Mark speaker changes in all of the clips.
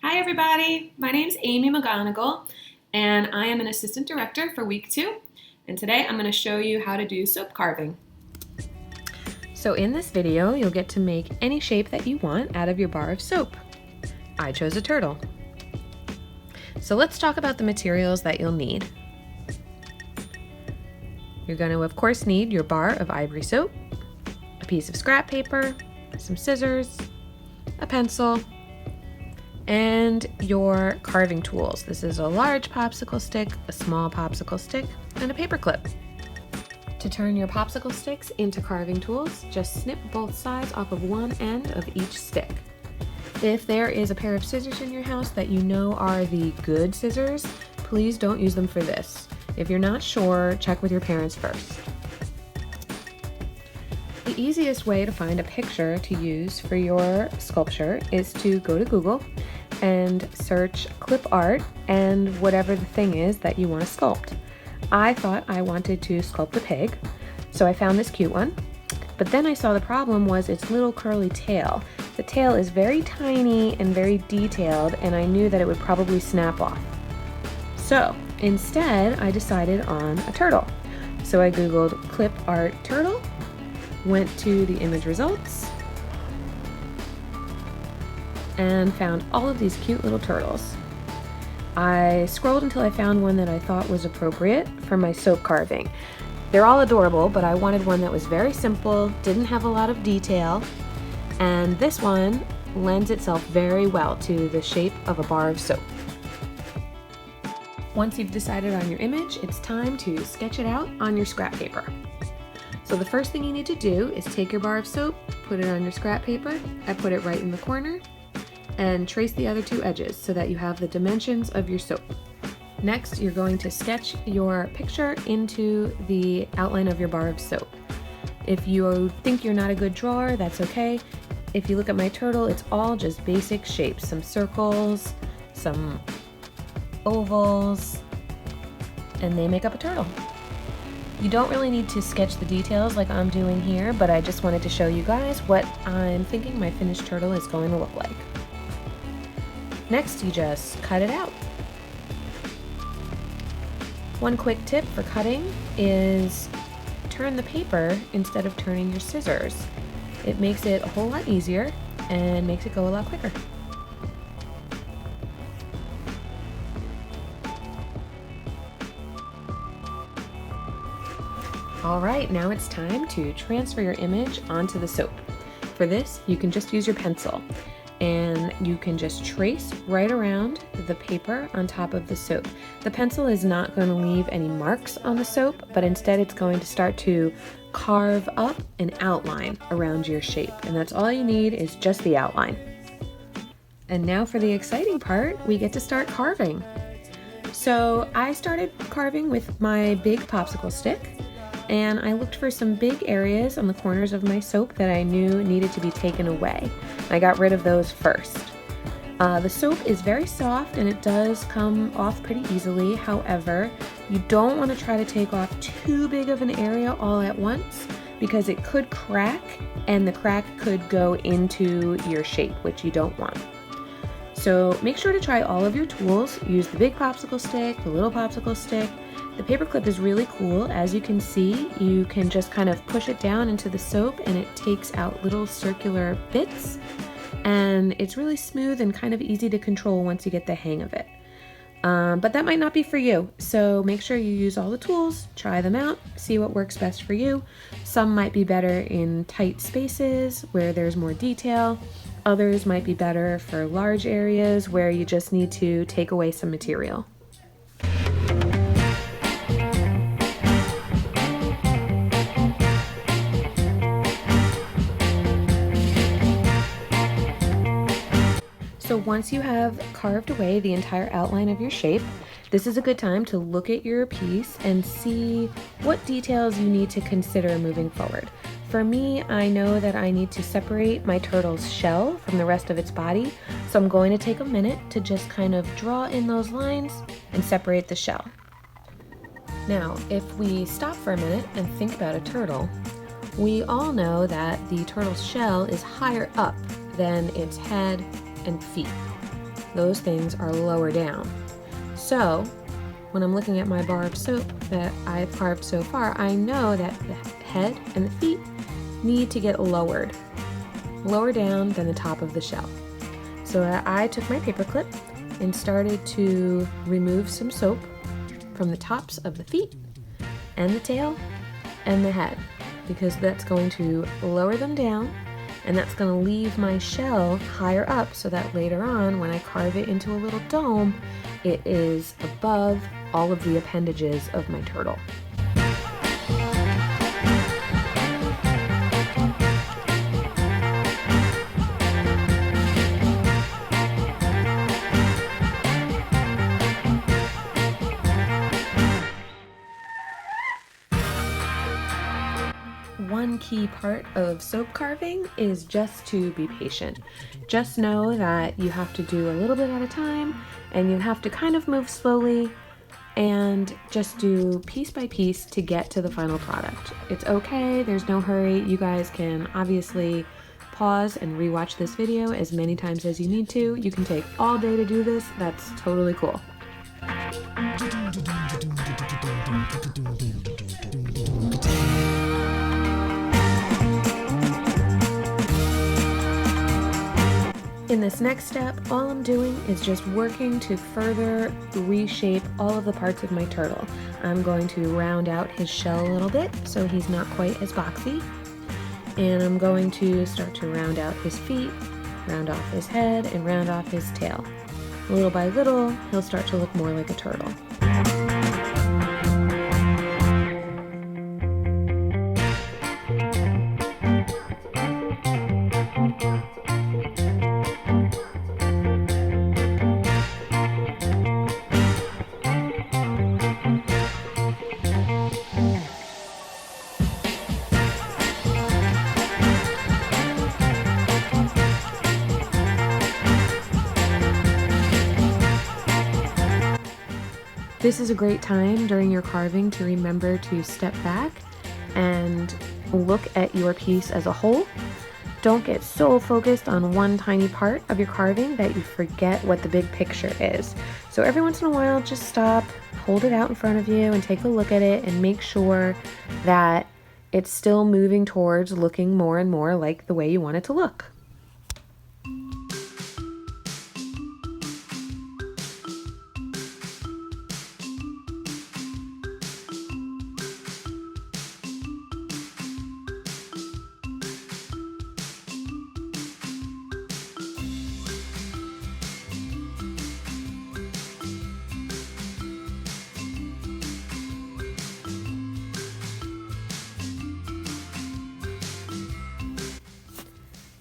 Speaker 1: Hi everybody, my name's Amy McGonigal and I am an assistant director for week 2, and today I'm going to show you how to do soap carving. So in this video you'll get to make any shape that you want out of your bar of soap. I chose a turtle. So let's talk about the materials that you'll need. You're going to of course need your bar of ivory soap, a piece of scrap paper, some scissors, a pencil, and your carving tools. This is a large popsicle stick, a small popsicle stick, and a paper clip. To turn your popsicle sticks into carving tools, just snip both sides off of one end of each stick. If there is a pair of scissors in your house that you know are the good scissors, please don't use them for this. If you're not sure, check with your parents first. The easiest way to find a picture to use for your sculpture is to go to Google and search clip art and whatever the thing is that you want to sculpt. I thought I wanted to sculpt a pig, so I found this cute one, but then I saw the problem was its little curly tail. The tail is very tiny and very detailed, and I knew that it would probably snap off. So instead I decided on a turtle. So I googled clip art turtle, went to the image results, and found all of these cute little turtles. I scrolled until I found one that I thought was appropriate for my soap carving. They're all adorable, but I wanted one that was very simple, didn't have a lot of detail, and this one lends itself very well to the shape of a bar of soap. Once you've decided on your image, it's time to sketch it out on your scrap paper. So the first thing you need to do is take your bar of soap, put it on your scrap paper. I put it right in the corner, and trace the other two edges so that you have the dimensions of your soap. Next, you're going to sketch your picture into the outline of your bar of soap. If you think you're not a good drawer, that's okay. If you look at my turtle, it's all just basic shapes, some circles, some ovals, and they make up a turtle. You don't really need to sketch the details like I'm doing here, but I just wanted to show you guys what I'm thinking my finished turtle is going to look like. Next, you just cut it out. One quick tip for cutting is turn the paper instead of turning your scissors. It makes it a whole lot easier and makes it go a lot quicker. Alright, now it's time to transfer your image onto the soap. For this, you can just use your pencil, and you can just trace right around the paper on top of the soap. The pencil is not going to leave any marks on the soap, but instead it's going to start to carve up an outline around your shape, and that's all you need is just the outline. And now for the exciting part, we get to start carving. So I started carving with my big popsicle stick, and I looked for some big areas on the corners of my soap that I knew needed to be taken away. I got rid of those first. The soap is very soft and it does come off pretty easily. However, you don't want to try to take off too big of an area all at once because it could crack and the crack could go into your shape, which you don't want. So make sure to try all of your tools. Use the big popsicle stick, the little popsicle stick. The paper clip is really cool. As you can see, you can just kind of push it down into the soap and it takes out little circular bits, and it's really smooth and kind of easy to control once you get the hang of it. But that might not be for you, so make sure you use all the tools, try them out, see what works best for you. Some might be better in tight spaces where there's more detail. Others might be better for large areas where you just need to take away some material. So once you have carved away the entire outline of your shape, this is a good time to look at your piece and see what details you need to consider moving forward. For me, I know that I need to separate my turtle's shell from the rest of its body, so I'm going to take a minute to just kind of draw in those lines and separate the shell. Now, if we stop for a minute and think about a turtle, we all know that the turtle's shell is higher up than its head and feet. those things are lower down. So when I'm looking at my bar of soap that I've carved so far, I know that the head and the feet need to get lower down than the top of the shell. So I took my paper clip and started to remove some soap from the tops of the feet and the tail and the head, because that's going to lower them down, and that's going to leave my shell higher up so that later on when I carve it into a little dome, it is above all of the appendages of my turtle. One key part of soap carving is just to be patient. Just know that you have to do a little bit at a time, and you have to kind of move slowly and just do piece by piece to get to the final product. It's okay, there's no hurry. You guys can obviously pause and rewatch this video as many times as you need to. You can take all day to do this. That's totally cool. In this next step, all I'm doing is just working to further reshape all of the parts of my turtle. I'm going to round out his shell a little bit so he's not quite as boxy. And I'm going to start to round out his feet, round off his head, and round off his tail. Little by little, he'll start to look more like a turtle. This is a great time during your carving to remember to step back and look at your piece as a whole. Don't get so focused on one tiny part of your carving that you forget what the big picture is. So every once in a while, just stop, hold it out in front of you and take a look at it and make sure that it's still moving towards looking more and more like the way you want it to look.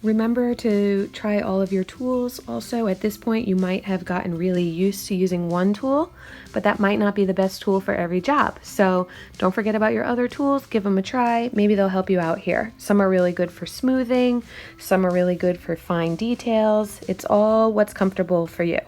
Speaker 1: Remember to try all of your tools. Also, at this point, you might have gotten really used to using one tool, but that might not be the best tool for every job. So don't forget about your other tools, give them a try. Maybe they'll help you out here. Some are really good for smoothing, some are really good for fine details. It's all what's comfortable for you.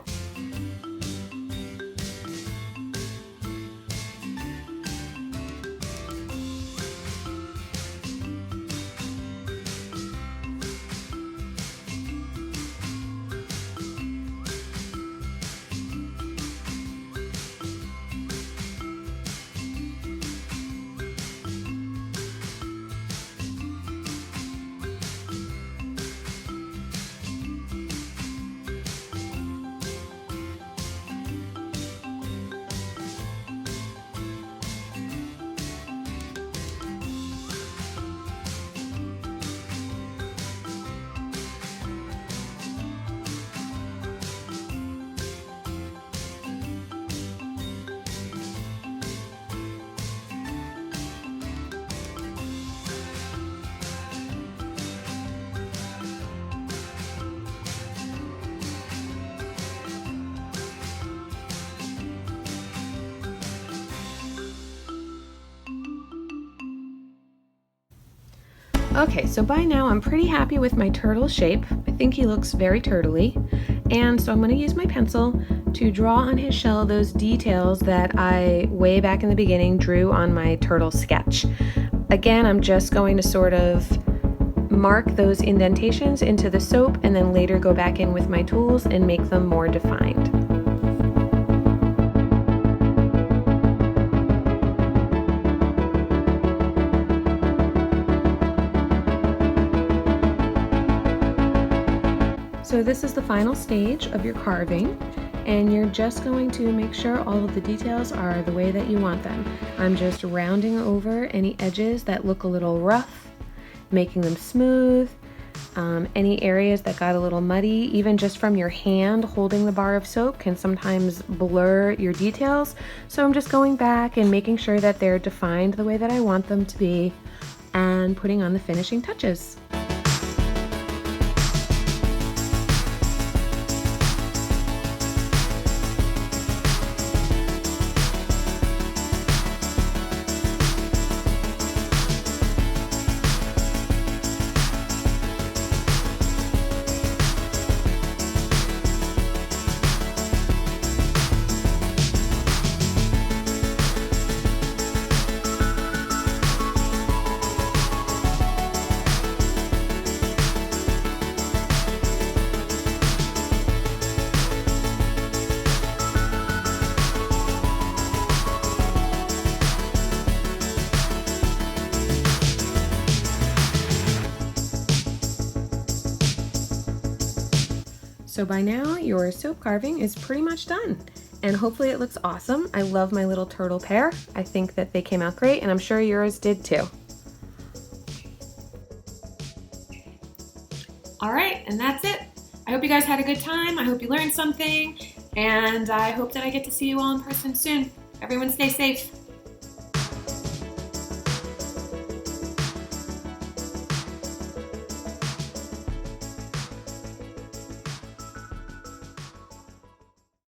Speaker 1: Okay, so by now I'm pretty happy with my turtle shape. I think he looks very turtly. And so I'm going to use my pencil to draw on his shell those details that I, way back in the beginning, drew on my turtle sketch. Again, I'm just going to sort of mark those indentations into the soap and then later go back in with my tools and make them more defined. So this is the final stage of your carving, and you're just going to make sure all of the details are the way that you want them. I'm just rounding over any edges that look a little rough, making them smooth. Any areas that got a little muddy, even just from your hand holding the bar of soap, can sometimes blur your details. So I'm just going back and making sure that they're defined the way that I want them to be and putting on the finishing touches. So by now your soap carving is pretty much done, and hopefully it looks awesome. I love my little turtle pair. I think that they came out great, and I'm sure yours did too. All right, and that's it. I hope you guys had a good time. I hope you learned something, and I hope that I get to see you all in person soon. Everyone stay safe.